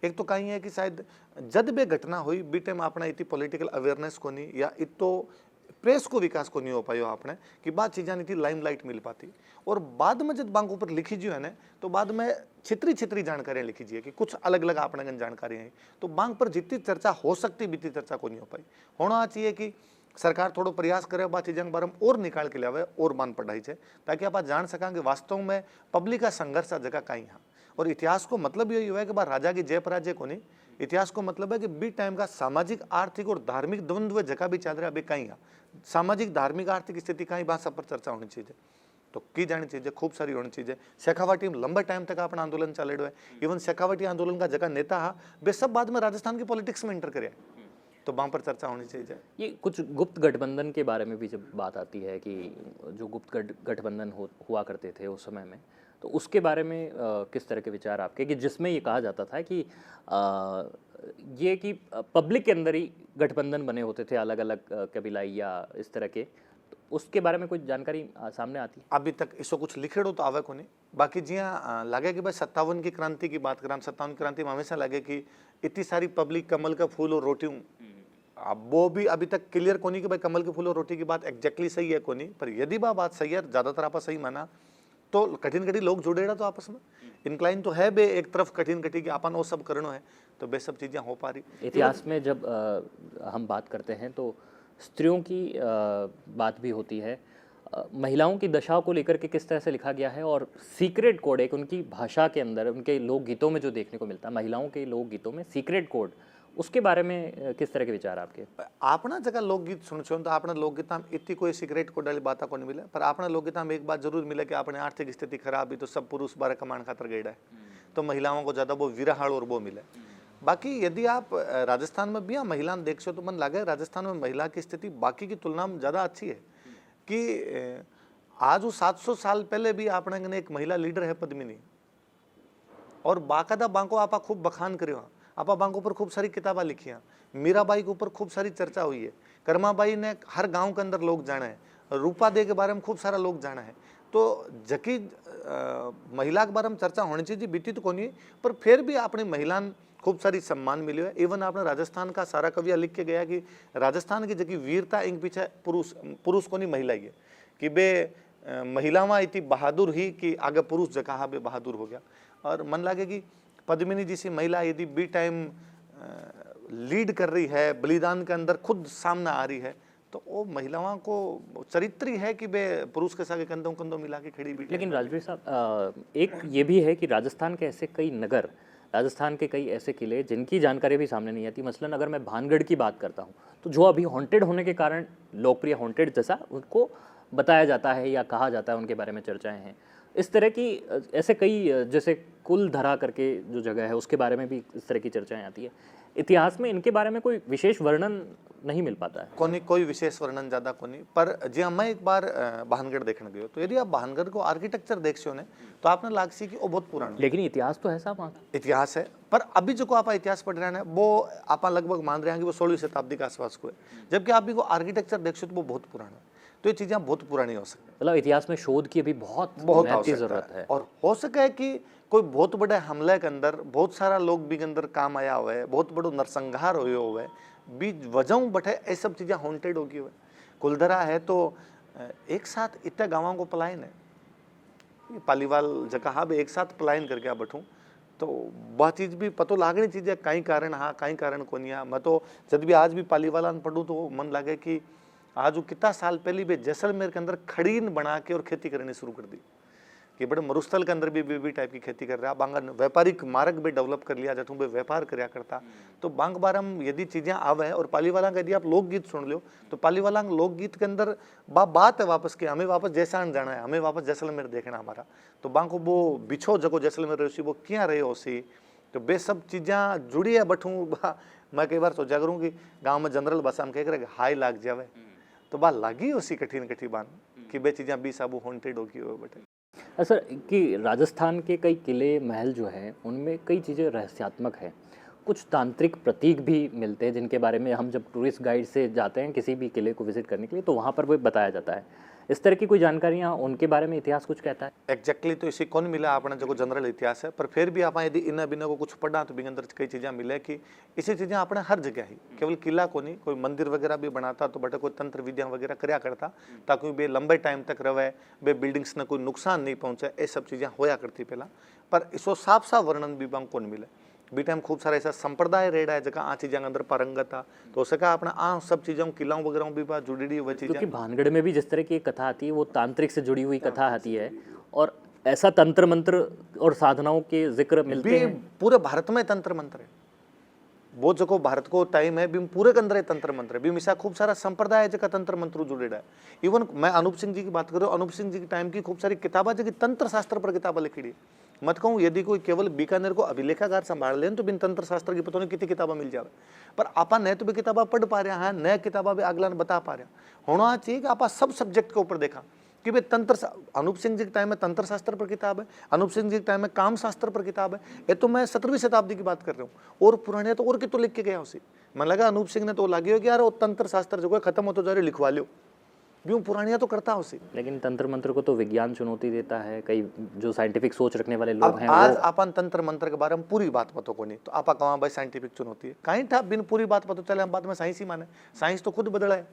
एक तो कहीं है कि शायद जब बे घटना हुई बी टाइम अपना इतनी पॉलिटिकल अवेयरनेस को नहीं या इतो प्रेस को विकास को नहीं हो पायो आपने कि बात चीज़ें नहीं थी लाइमलाइट मिल पाती। और बाद में जब बांग ऊपर लिखी जी है ना तो बाद में छित्री जानकारियाँ लिखी जी है कि कुछ अलग अलग अपने जानकारी है। तो बांग पर जितनी चर्चा हो सकती बीती चर्चा को नहीं हो पाई। होना चाहिए कि सरकार थोड़ा प्रयास करे बात चीज़ों के बारे में और निकाल के लावे और मान पढ़ाई है ताकि आप जान सकें कि वास्तव में पब्लिक का संघर्ष जगह कहीं है। और इतिहास को मतलब यही हुआ है कि बार राजा की जय पराजय को नहीं, इतिहास को मतलब है कि बी टाइम का सामाजिक आर्थिक और धार्मिक द्वंद्व जगह भी चल रहा है अभी कहीं है। सामाजिक धार्मिक आर्थिक स्थिति कहीं बात सब पर चर्चा होनी चाहिए। तो की जानी चाहिए खूब सारी होनी चाहिए। शेखावाटी में लंबे टाइम तक अपना आंदोलन चल रहा है। इवन शेखावाटी आंदोलन का जगह नेता है वे सब बाद में राजस्थान की पॉलिटिक्स में इंटर करे तो वहाँ पर चर्चा होनी चाहिए। ये कुछ गुप्त गठबंधन के बारे में भी जब बात आती है कि जो गुप्त गठबंधन हुआ करते थे उस समय में, तो उसके बारे में किस तरह के विचार आपके कि जिसमें ये कहा जाता था कि ये कि पब्लिक के अंदर ही गठबंधन बने होते थे अलग अलग कबीलाई या इस तरह के, तो उसके बारे में कुछ जानकारी सामने आती है? अभी तक इसको कुछ लिखेड़ो तो आवे को नहीं। बाकी जिया लगे कि भाई 57 की क्रांति की बात करा, 57 क्रांति में हमेशा लगे कि इतनी सारी पब्लिक कमल का फूल और रोटी हूँ। अब वो भी अभी तक क्लियर को नहीं कि भाई कमल के फूल और रोटी की बात एग्जैक्टली सही है को नहीं, पर यदि बात सही है, ज्यादातर आप सही माना तो कठिन कठी लोग जुड़ेड़ा तो आपस में इंक्लाइन तो है बे एक तरफ कठिन कठी की अपन वो सब करनो है, तो बे सब चीजें हो पा रही। इतिहास में जब हम बात करते हैं तो स्त्रियों की बात भी होती है, महिलाओं की दशा को लेकर के किस तरह से लिखा गया है, और सीक्रेट कोड एक उनकी भाषा के अंदर उनके लोकगीतों में जो देखने को मिलता है, महिलाओं के लोकगीतों में सीक्रेट कोड, उसके बारे में किस तरह के विचार आपके? आपना जगह लोकगीत सुन तो आपने लोकगीत में इतनी कोई सिगरेट कोड वाली बात को नहीं मिले, पर आपने लोकगीत में एक बात जरूर मिले कि आपने आर्थिक स्थिति खराब हुई तो सब पुरुष बारह कमान खातर गए है, तो महिलाओं को ज्यादा वो विरहाड़ और वो मिले। बाकी यदि आप राजस्थान में भी महिला देख तो मन लगे राजस्थान में महिला की स्थिति बाकी की तुलना में ज्यादा अच्छी है कि आज वो 700 साल पहले भी आपने एक महिला लीडर है पद्मिनी, और बाकायदा बांको आपा खूब बखान करियो, आपा बांको पर खूब सारी किताबें लिखी, मीराबाई के ऊपर खूब सारी चर्चा हुई है, कर्माबाई ने हर गांव के अंदर लोग जाने हैं, रूपा दे के बारे में खूब सारा लोग जाना है, तो जकी महिला के बारे में चर्चा होनी चाहिए बीती तो कोनी, पर फिर भी अपनी महिला खूब सारी सम्मान मिले है। इवन आपने राजस्थान का सारा कविया लिख के गया कि राजस्थान की जकी वीरता इन पीछे पुरुष को नहीं महिला ही है, कि बे महिलावां इतनी बहादुर ही कि आगे पुरुष जगह बे बहादुर हो गया। और मन लगे कि पद्मिनी जैसी महिला यदि बी टाइम लीड कर रही है, बलिदान के अंदर खुद सामने आ रही है, तो वो महिलाओं को चरित्र है कि वे पुरुष के साथ कंधों कंधों मिला के खड़ी भी। लेकिन राजवीर साहब, एक ये भी है कि राजस्थान के ऐसे कई नगर, राजस्थान के कई ऐसे किले जिनकी जानकारी भी सामने नहीं आती। मसलन अगर मैं भानगढ़ की बात करता हूँ, तो जो अभी हॉन्टेड होने के कारण लोकप्रिय हॉन्टेड जैसा उनको बताया जाता है या कहा जाता है, उनके बारे में चर्चाएं हैं। इस तरह की ऐसे कई, जैसे कुलधरा करके जो जगह है उसके बारे में भी इस तरह की चर्चाएं आती है। इतिहास में इनके बारे में कोई विशेष वर्णन नहीं मिल पाता है। कोई विशेष वर्णन ज्यादा कोनी। पर जी हाँ, मैं एक बार भानगढ़ देखने गयो, तो यदि आप भानगढ़ को आर्किटेक्चर देखो ने तो आपने लागसी कि वो बहुत पुराना, लेकिन इतिहास तो है साहब, वहाँ इतिहास है। पर अभी जो को आप इतिहास पढ़ रहे हैं वो आप लगभग मान रहे हैं कि वो 16वीं शताब्दी के आसपास को है, जबकि आप भी को आर्किटेक्चर देखो तो वो बहुत पुराना है। तो ये चीजें बहुत पुरानी हो सकती है। मतलब इतिहास में शोध की अभी बहुत जरूरत है। और हो सके कि कोई बहुत बड़े हमले के अंदर बहुत सारा लोग भी के अंदर काम आया हुआ है, बहुत बड़ो नरसंहार हुए बीच वजह बटे ये सब चीजें हॉन्टेड होगी हुए। कुलधरा है तो एक साथ इतने गाँवों को पलायन है, पालीवाल जगह भी एक साथ पलायन करके आ बैठूँ, तो वह चीज़ भी पतो लागनी चीज़ कहीं कारण हाँ कहीं कारण को नहीं। मैं तो जब भी आज भी पालीवाला पढ़ूँ तो मन लगे कि आज वो कितना साल पहले भी जैसलमेर के अंदर खड़ीन बना के और खेती करनी शुरू कर दी, कि बड़े मरुस्थल के अंदर भी टाइप की खेती कर रहा। बांगा व्यापारिक मार्ग भी डेवलप कर लिया, जठू भी व्यापार करया करता। तो बांग बारम यदि चीजें आवे और पालीवाला का यदि आप लोकगीत सुन लो तो पालीवाला लोकगीत के अंदर बात है वापस कि हमें वापस जैसान जाना है, हमें वापस जैसलमेर देखना हमारा। तो बांग को वो बिछो जगो जैसलमेर रही वो क्या रहे हो सी, तो बे सब चीज़ें जुड़ी है बठू। मैं कई बार सोचा करूँ कि गाँव में जनरल भाषा में कह रहे हाई लाग जावे, तो बात लागी उसी कठिन कठी बात कि बे चीज़ें बी साबू हॉन्टेड होगी हो बेटे। सर कि राजस्थान के कई किले महल जो हैं उनमें कई चीज़ें रहस्यात्मक हैं, कुछ तांत्रिक प्रतीक भी मिलते हैं जिनके बारे में हम जब टूरिस्ट गाइड से जाते हैं किसी भी किले को विजिट करने के लिए तो वहाँ पर वो बताया जाता है। इस तरह की कोई जानकारियाँ उनके बारे में इतिहास कुछ कहता है? एग्जैक्टली तो इसी कौन मिला अपना जो जनरल इतिहास है, पर फिर भी आप यदि इन बिना को कुछ पढ़ा तो भी अंदर कई चीज़ें मिले कि इसी चीज़ें अपने हर जगह ही, केवल किला को नहीं, कोई मंदिर वगैरह भी बनाता तो बटे कोई तंत्र विद्या वगैरह करया करता ताकि बे लंबे टाइम तक रहे, बे बिल्डिंग्स ने कोई नुकसान नहीं पहुंचे, ये सब चीज़ें होया करती पहला। पर इसको साफ साफ वर्णन भी बांग कौन मिले। बी टाइम खूब सारा ऐसा संप्रदाय रेड़ा है जगह आ चीज़ें अंदर पारंगत था, तो हो सका अपना आ सब चीज़ों किलाओं वगैरह भी बात जुड़ी हुई चीज़ें। क्योंकि भानगढ़ में भी जिस तरह की कथा आती है वो तांत्रिक से जुड़ी हुई कथा आती है, और ऐसा तंत्र मंत्र और साधनाओं के जिक्र मिलते हैं। पूरे भारत में तंत्र मंत्र है, वो जो भारत को टाइम है भी पूरे के अंदर तंत्र मंत्र है, भी मिसा खूब सारा संप्रदाय जगह तंत्र मंत्र जुड़ेड़ा है। इवन मैं अनूप सिंह जी की बात करूँ, अनूप सिंह जी की टाइम की खूब सारी किताबें जगह तंत्र शास्त्र पर किताबें लिखी है। मत कहूँ यदि कोई केवल बीकानेर को अभिलेखागार संभाल लें तो बिन तंत्र शास्त्र की पता नहीं कितनी किताबें मिल जाए, पर आपा न तो भी किताबें पढ़ पा रहे हैं, नए किताबें भी अगला बता पा रहे होना चाहिए कि आपा सब सब्जेक्ट के ऊपर देखा कि भाई अनूप सिंह जी के टाइम में तंत्र शास्त्र पर किताब है, अनूप सिंह जी के टाइम में काम शास्त्र पर किताब है। ये तो मैं 17वीं शताब्दी की बात कर रहा हूँ, और पुराने तो और की तो लिख के गया उसी। मैं लगा अनूप सिंह ने तो लगे हो कि यार वो तंत्र शास्त्र जो है खत्म हो तो जा रही, लिखवा लो, यूं पुरानिया तो करता उसी। लेकिन तंत्र मंत्र को तो विज्ञान चुनौती देता है, कई जो साइंटिफिक सोच रखने वाले लोग अब हैं आज वो अपन तंत्र मंत्र के बारे में पूरी बात पतो को नहीं, तो आपा कहाँ भाई साइंटिफिक चुनौती है कहीं था, बिन पूरी बात पतो चले हम बाद में साइंस ही माने। साइंस तो खुद बदला है,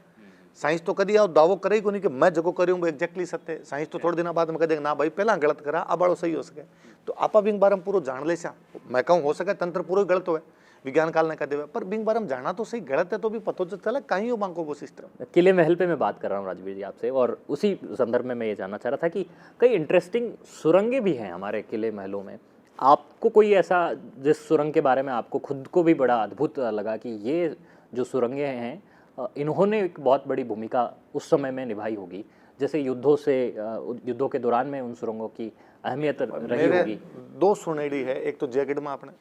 साइंस तो कभी आओ दावो करे ही को नहीं कि मैं जो करूँ वो एग्जैक्टली सत्य है। साइंस तो थोड़े दिन बाद में कह देगा ना भाई पहला गलत करा, अब बड़ो सही हो सके। तो आपा बिंग बारे में पूरा जान ले सा, मैं कहूँ हो सके तंत्र पूरा गलत हो, विज्ञान काल ने कह देवे, पर बिंग बारे में जाना तो सही गलत है तो भी पतो चले कहीं हो बांको वो सिस्टम। किले महल पे मैं बात कर रहा हूँ राजवीर जी आपसे, और उसी संदर्भ में मैं ये जानना चाह रहा था कि कई इंटरेस्टिंग सुरंगें भी हैं हमारे किले महलों में। आपको कोई ऐसा जिस सुरंग के बारे में आपको खुद को भी बड़ा अद्भुत लगा कि ये जो सुरंगें हैं इन्होंने एक बहुत बड़ी भूमिका उस समय में निभाई होगी, जैसे युद्धों के दौरान में उन सुरंगों की अहमियत रही होगी? दो सुनेड़ी है, एक तो जयगढ़ में आपने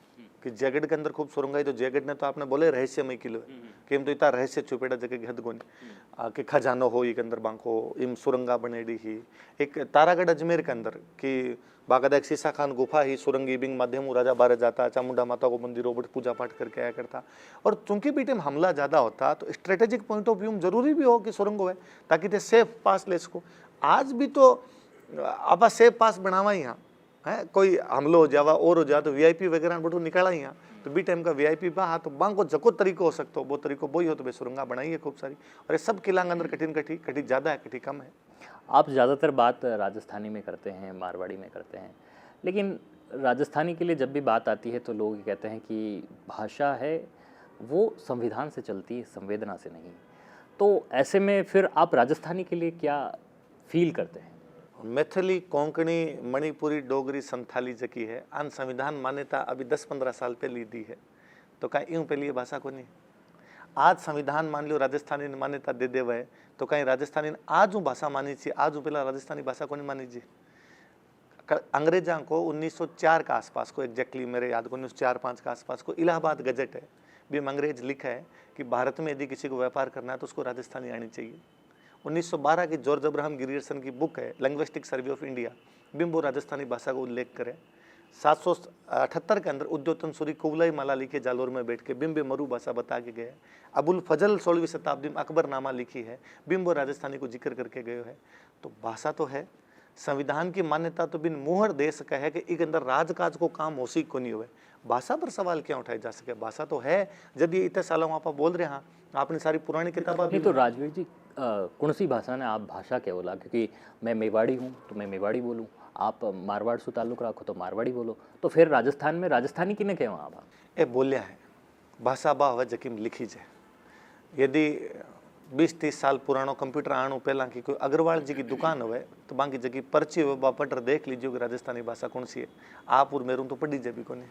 कि जयगढ़ के अंदर खूब सुरंग है, तो जयगढ़ ने तो आपने बोले रहस्यमय किलो है कि हम तो इतना रहस्य छुपेड़ा जगह की हद कोनी कि खजानो हो के अंदर बांको इम सुरंगा बनेड़ी ही। एक तारागढ़ अजमेर के अंदर कि बाकायदा एक शीशा खान गुफा ही सुरंगी बिंग माध्यम राजा बारे जाता, चामुंडा माता को मंदिरों पर पूजा पाठ करके आया करता। और चूंकि भी टाइम हमला ज्यादा होता तो स्ट्रेटेजिक पॉइंट ऑफ व्यू जरूरी भी हो कि सुरंग हो ताकि ते सेफ पास ले सको। आज भी तो आप सेफ पास बनावा ही यहाँ है, कोई हमलो हो जावा और हो जा तो वीआईपी वगैरह बटू निकाला ही यहाँ, तो बी टाइम का वीआईपी बा हाँ तो बांको जको तरीको हो सकता हो वो तरीको वो ही हो, तो बे सुरंगा बनाई है खूब सारी। और ये सब किला अंदर कठिन कठी ज़्यादा है कठी कम है। आप ज़्यादातर बात राजस्थानी में करते हैं, मारवाड़ी में करते हैं, लेकिन राजस्थानी के लिए जब भी बात आती है तो लोग ये कहते हैं कि भाषा है वो संविधान से चलती है, संवेदना से नहीं। तो ऐसे में फिर आप राजस्थानी के लिए क्या फील करते हैं? मैथिली, कोंकणी, मणिपुरी, डोगरी, संथाली जकी है आन संविधान मान्यता अभी 10-15 साल पहले दी है, तो कहीं यूं पहले ये भाषा को नहीं। आज संविधान मान लो राजस्थानी ने मान्यता दे देवा है, तो कहीं राजस्थानी आज वो भाषा मानी चाहिए, आज वो पहला राजस्थानी भाषा को नहीं मानी जी। अंग्रेजा को 1904 का आसपास को एग्जैक्टली मेरे याद को 1904-5 का आसपास को इलाहाबाद गजट है, भी अंग्रेज लिखा है कि भारत में यदि किसी को व्यापार करना है तो उसको राजस्थानी आनी चाहिए। 1912 की जॉर्ज अब्राहम गिरियर्सन की बुक है linguistic survey of India, bimbo Rajasthani भाषा का उल्लेख करे। 778 के अंदर उद्योतन सूरी कुवलाई माला लिखे जालोर में बैठ के बिम्बे मरु भाषा बता के गए। अबुल फजल 16वीं शताब्दी में अकबरनामा लिखी है, बिम्बो राजस्थानी को जिक्र करके गए है। तो भाषा तो है, संविधान की मान्यता तो बिन मुहर दे सका है कि एक अंदर राजकाज को काम होसी को नहीं हुए, भाषा पर सवाल क्या उठाया जा सके? भाषा तो है, यदि इतने सालों आप बोल रहे हैं, आपने सारी पुरानी किताबें नहीं तो राजवीर जी कौन सी भाषा ने आप भाषा क्या बोला? क्योंकि मैं मेवाड़ी हूँ तो मैं मेवाड़ी बोलूँ, आप मारवाड़ से ताल्लुक रखो तो मारवाड़ी बोलो, तो फिर राजस्थान में राजस्थानी किने कहे वहाँ आप? ए बोलिया है भाषा बा हवे जकीम लिखी जाए। यदि 20-30 साल पुरानो कंप्यूटर आणु पहला की कोई अग्रवाल जी की दुकान हुए तो बाकी जगह पर्ची हुए बापटर देख लीजिए कि राजस्थानी भाषा कौन सी है। आप और मेरू तो पढ़ी जबी को नहीं,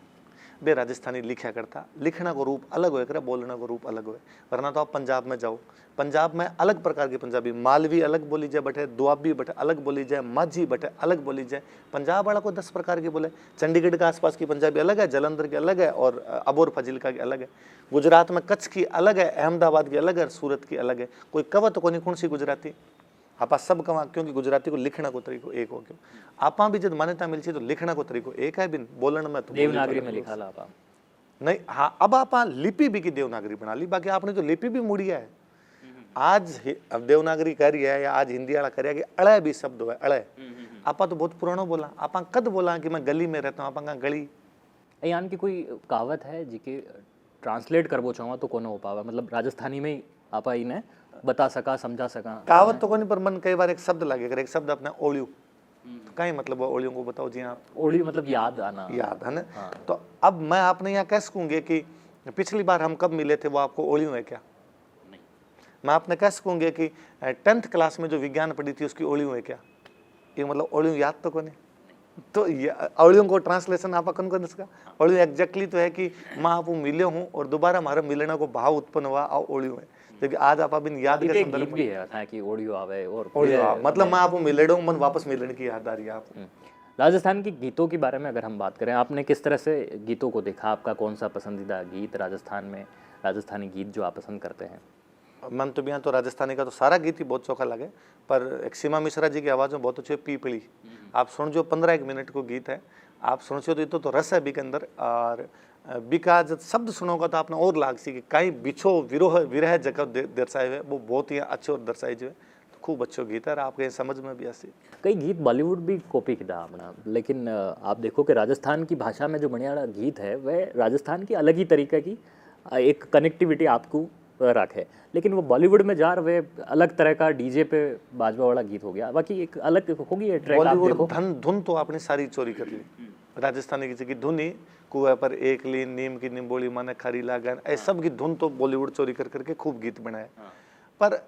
बे राजस्थानी लिखा करता, लिखना को रूप अलग हो करे, बोलना को रूप अलग हो। वरना तो आप पंजाब में जाओ, पंजाब में अलग प्रकार की पंजाबी, मालवी अलग बोली जाए बटे, दुआबी बटे अलग बोली जाए, माझी बटे अलग बोली जाए। पंजाब वाला को 10 प्रकार की बोले, चंडीगढ़ के आसपास की पंजाबी अलग है, जलंधर की अलग है और अबोर फजिल्का की अलग है। गुजरात में कच्छ की अलग है, अहमदाबाद की अलग है, सूरत की अलग है। कोई कव तो कौन सी गुजराती आप सब कमा, क्योंकि गुजराती को लिखना को तरीको एक हो क्यों आपा भी जब मान्यता मिलती तो लिखना को तरीको एक है, बिन बोलन में तो देवनागरी में लिखा ला नहीं। हाँ अब आप लिपि भी की देवनागरी बना ली, बाकी आपने तो लिपि भी मुड़िया है। आज अब देवनागरी करी है या आज हिंदी वाला करिया कि अड़े भी शब्द है, अड़े आपा तो बहुत पुरानो बोला, आपा कद बोला कि मैं गली में रहता हूँ, आपा गली यान की कोई कहावत है जिके ट्रांसलेट करबो चाहवा तो कोनो हो पावा, मतलब राजस्थानी में आपा इन्हें बता सका समझा सका? कहावत तो कोनी, पर मन कई बार एक शब्द लगे कर, एक शब्द अपने ओलियो तो कहीं मतलब ओलियों को बताओ जी। हाँ ओलियो मतलब याद आना, याद है ना। हाँ। तो अब मैं आपने यहाँ कह सकूंगी कि पिछली बार हम कब मिले थे वो आपको ओलियो है क्या? नहीं। मैं आपने कह सकूंगी कि 10th क्लास में जो विज्ञान पढ़ी थी उसकी ओलियो है क्या? ये मतलब ओलियो याद तो कोनी, तो ओलियों को ट्रांसलेशन आप कौन कर इसका? ओलियो एग्जैक्टली तो है कि मैं आप मिले हूँ और दोबारा हमारे मिलने को भाव उत्पन्न हुआ और ओलियो है, क्योंकि आज आप बिन याद के संदर्भ भी है कि ओडियो आवे और मतलब मैं आपको मिलेडो मन वापस मिलने की याद आ रही है आपको। राजस्थान की गीतों के बारे में अगर हम बात करें, आपने किस तरह से गीतों को देखा? आपका कौन सा पसंदीदा गीत राजस्थान में, राजस्थानी गीत जो आप पसंद करते हैं? मन तो बिया तो राजस्थानी का तो सारा गीत ही बहुत चोखा लगे, पर एक सीमा मिश्रा जी की आवाज़ में बहुत अच्छी है पीपली। आप सुन जो 15 मिनट को गीत है, आप सुन तो इतो तो रस है बी के अंदर। और बी का जब शब्द सुनोगा तो आपने और लाग सी कि कहीं बिछो विरोह विरह जगह दर्शाए हुए, वो बहुत ही अच्छे और दर्शाए जो है। तो खूब अच्छो गीत है और आपके समझ में भी आसी। कई गीत बॉलीवुड भी कॉपी किया अपना, लेकिन आप देखो कि राजस्थान की भाषा में जो बढ़िया गीत है वह राजस्थान की अलग ही तरीके की एक कनेक्टिविटी आपको रखे, लेकिन वो बॉलीवुड में जा रहे अलग तरह का डीजे पे बाजवा वाला गीत हो गया। बाकी एक अलग होगी ये ट्रैक। आप देखो बॉलीवुड धुन तो आपने सारी चोरी कर ली। राजस्थानी की धुन ही कुएं पर एक लीन नीम की निम्बोली माने खरी लागन, ऐसे सब की धुन तो बॉलीवुड चोरी कर करके खूब गीत बनाए। पर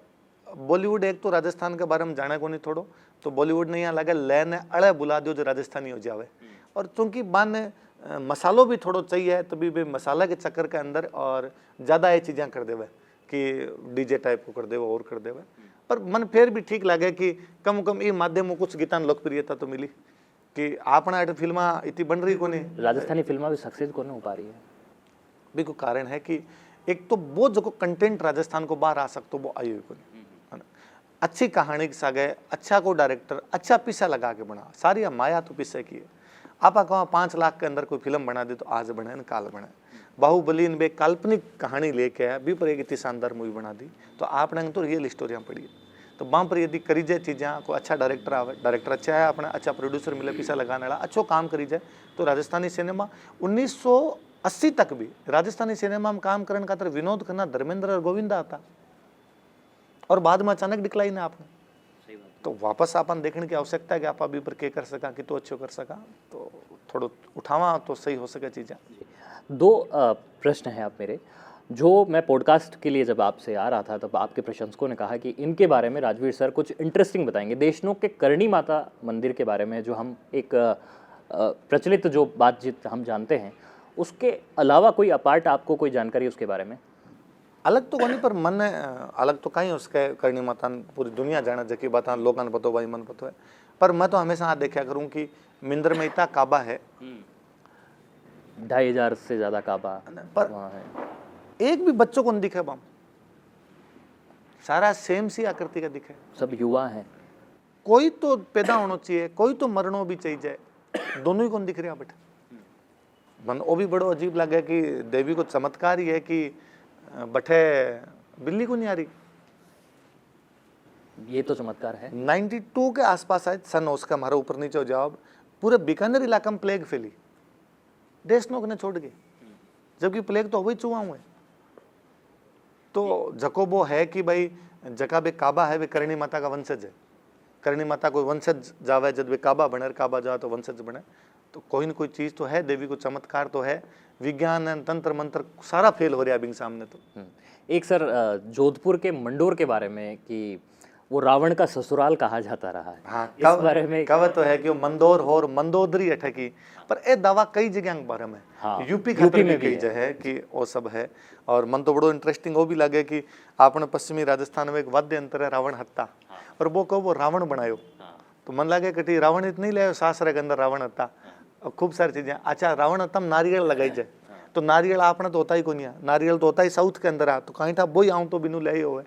बॉलीवुड एक तो राजस्थान के बारे में जाने को नहीं थोड़ो, तो बॉलीवुड ने यहाँ लगे लैने अड़े बुला दो जो राजस्थानी हो जावे। और चूंकि बान मसालों भी थोड़ो चाहिए, तभी भी मसाला के चक्कर के अंदर और ज़्यादा ये चीज़ें कर देवे कि डीजे टाइप को कर देवे और कर देवे। पर मन फिर भी ठीक लगे कि कम कम ये माध्यमों कुछ गीतान लोकप्रियता तो मिली कि आपना फिल्मा इतनी बन रही को नहीं। राजस्थानी फिल्मा भी सक्सेस को नहीं हो पा रही है। भी को कारण है कि एक तो वो जो कंटेंट राजस्थान को बाहर आ सकते वो आई हुई को नहीं। अच्छी कहानी के सागे अच्छा को डायरेक्टर अच्छा पीछा लगा के बना, सारी माया तो पीछे की है। आप कहा 5 लाख के अंदर कोई फिल्म बना दी तो आज बने न काल बने। बाहुबली ने काल्पनिक कहानी लेके आया भी पर एक इतनी शानदार मूवी बना दी, तो आपने तो रियल स्टोरियाँ पढ़ी। तो वहाँ पर यदि करी जाए चीज़ें को अच्छा डायरेक्टर आवे, डायरेक्टर अच्छा है अपना, अच्छा प्रोड्यूसर मिले पीछा लगाने वाला, अच्छो काम करी जाए, तो राजस्थानी सिनेमा 1980 तक भी राजस्थानी सिनेमा में काम करने का तरह विनोद खन्ना, धर्मेंद्र और गोविंदा आता, और बाद में अचानक डिक्लाइन है आपने। तो वापस अपन देखने की आवश्यकता है कि आप अभी पर के कर सका कि तो अच्छो कर सका, तो थोड़ो उठावा तो सही हो सके चीज़ें। 2 प्रश्न हैं आप मेरे, जो मैं पॉडकास्ट के लिए जब आपसे आ रहा था तब आपके प्रशंसकों ने कहा कि इनके बारे में राजवीर सर कुछ इंटरेस्टिंग बताएंगे। देशनोक के करणी माता मंदिर के बारे में जो हम एक प्रचलित जो बातचीत हम जानते हैं, उसके अलावा कोई अपार्ट आपको कोई जानकारी उसके बारे में? अलग तो नहीं, पर मन अलग तो कहीं उसके करणी माता पूरी दुनिया जाने जकी बात लोगों ने पतो भाई मन पतो है। पर मैं तो हमेशा हाथ देखा करूँ कि मिंदर में इतना काबा है, 2500 से ज़्यादा काबा पर वहाँ है। एक भी बच्चों को नहीं दिखे बम, सारा सेम सी आकृति का दिखे। सब युवा हैं। कोई तो पैदा होना चाहिए, कोई तो मरना भी चाहिए, दोनों ही कौन दिख रहा बेटा। मन वो भी बड़ो अजीब लगे कि देवी को चमत्कार ही है कि बठे बिल्ली को नहीं आ रही। ये तो चमत्कार है। 92 के आसपास आए सन, उसका हमारा ऊपर नीचे हो जवाब, पूरे बीकानेर इलाका में प्लेग फैली, देशनोक ने छोड़ गई, जबकि प्लेग तो वही चुहा हुए। तो जकोबो है कि भाई जका बे काबा है वे करणी माता का वंशज है, करणी माता कोई वंशज जावे जब वे काबा बने, काबा जाए तो वंशज बने। तो कोई न कोई चीज़ तो है, देवी को चमत्कार तो है। विज्ञान तंत्र मंत्र सारा फेल हो रहा है अभी सामने। तो एक सर जोधपुर के मंडोर के बारे में कि वो रावण का ससुराल कहा जाता रहा है। हाँ, इस बारे में कवत तो है कि वो मंदोर हो मंदोदरी अटकी, पर ये दावा कई जगह के बारे में। हाँ, यूपी में कई जगह है कि वो सब है। और मन तो बड़ो इंटरेस्टिंग वो भी लगे कि आपने पश्चिमी राजस्थान में एक वाद्य यंत्र है रावण हत्ता, और वो कहो वो रावण बनायो, तो मन लगे कि रावण इतनी ले सासरे के अंदर रावण हत्ता और खूब सारी चीजें। अच्छा रावण हत्ता नारियल लगाई जाए, तो नारियल आपने तो होता ही को नहीं, नारियल तो होता ही साउथ के अंदर आ, तो कहीं था वो ही आऊँ तो बिनू ले हो।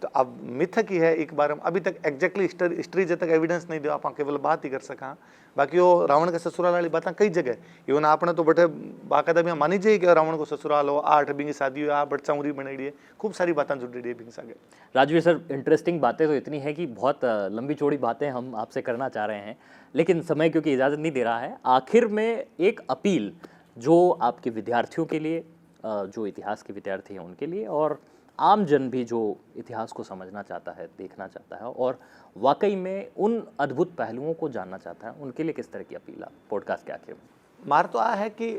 तो अब मिथ की है एक बार हम अभी तक एग्जैक्टली हिस्ट्री जब तक एविडेंस नहीं दो, आप केवल बात ही कर सका। बाकी वो रावण के ससुराल वाली बातें कई जगह इवन आपने तो बटे बाकायदा भी मानी जाइए कि रावण को ससुराल हो, 8 बिंगी शादी हो, बट चौरी बनेड़ी है, खूब सारी बातें जुड़ी है बिंग सागे। राजवीर सर इंटरेस्टिंग बातें तो इतनी है कि बहुत लंबी चौड़ी बातें हम आपसे करना चाह रहे हैं, लेकिन समय क्योंकि इजाज़त नहीं दे रहा है। आखिर में एक अपील जो आपके विद्यार्थियों के लिए, जो इतिहास के विद्यार्थी हैं उनके लिए, और आम जन भी जो इतिहास को समझना चाहता है, देखना चाहता है और वाकई में उन अद्भुत पहलुओं को जानना चाहता है, उनके लिए किस तरह की अपील आप पॉडकास्ट के आखिर में? मार तो आ है कि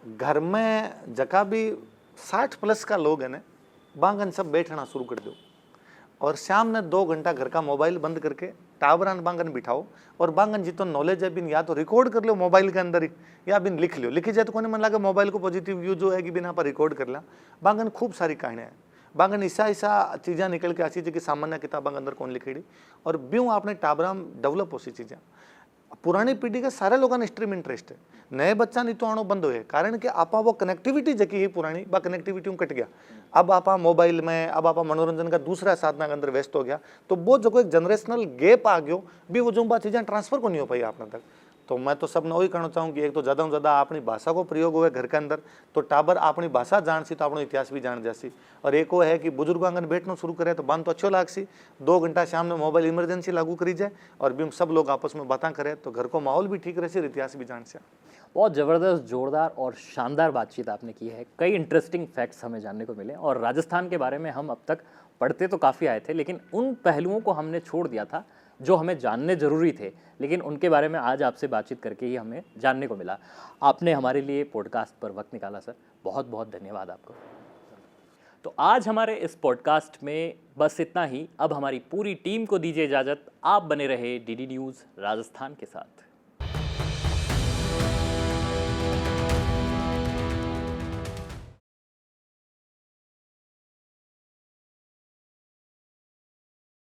घर में जका भी 60+ का लोग है ना, बांगन सब बैठना शुरू कर दो और शाम ने 2 घंटा घर का मोबाइल बंद करके टावरान बांगन बिठाओ और बांगन जितो नॉलेज है बिन या तो रिकॉर्ड कर लो मोबाइल के अंदर ही, या बिन लिख लो, लिखी जाए तो कोने मन लगे मोबाइल को पॉजिटिव व्यू जो है कि बिना पर रिकॉर्ड कर ला। बांगन खूब सारी कहानियाँ हैं, बांगन ऐसा चीज़ें निकल के आसी कि सामान्य किताबों के अंदर कौन लिखेड़ी, और ब्यूँ आपने टाबरा में डेवलप हो सी चीज़ें। पुरानी पीढ़ी के सारे लोगों हिस्ट्री में इंटरेस्ट है, नए बच्चा नहीं तो आनो बंद हुए, कारण कि आपा वो कनेक्टिविटी जकी है पुरानी बा कनेक्टिविटी कट गया। अब आपा मोबाइल में, अब आपा मनोरंजन का दूसरा साधना के अंदर व्यस्त हो गया, तो वो जो एक जनरेशनल गैप आ गयो भी वो जो बात चीज़ें ट्रांसफर को नहीं हो पाई आपने तक। तो मैं तो सबने वही कहना चाहूँ कि एक तो ज़्यादा से ज़्यादा अपनी भाषा को प्रयोग हुए घर के अंदर, तो टाबर अपनी भाषा जान सी तो अपनो इतिहास भी जान जासी। और एक वो है कि बुजुर्ग आंगन बैठना शुरू करे तो बान तो अच्छो लाग सी, 2 घंटा शाम में मोबाइल इमरजेंसी लागू करी जाए और भी हम सब लोग आपस में बातें करें तो घर को माहौल भी ठीक रहे सी, इतिहास भी जान से। बहुत ज़बरदस्त, जोरदार और शानदार बातचीत आपने की है। कई इंटरेस्टिंग फैक्ट्स हमें जानने को मिले और राजस्थान के बारे में हम अब तक पढ़ते तो काफ़ी आए थे, लेकिन उन पहलुओं को हमने छोड़ दिया था जो हमें जानने ज़रूरी थे, लेकिन उनके बारे में आज आपसे बातचीत करके ही हमें जानने को मिला। आपने हमारे लिए पॉडकास्ट पर वक्त निकाला सर, बहुत बहुत धन्यवाद आपको। तो आज हमारे इस पॉडकास्ट में बस इतना ही। अब हमारी पूरी टीम को दीजिए इजाज़त। आप बने रहे डीडी न्यूज़ राजस्थान के साथ।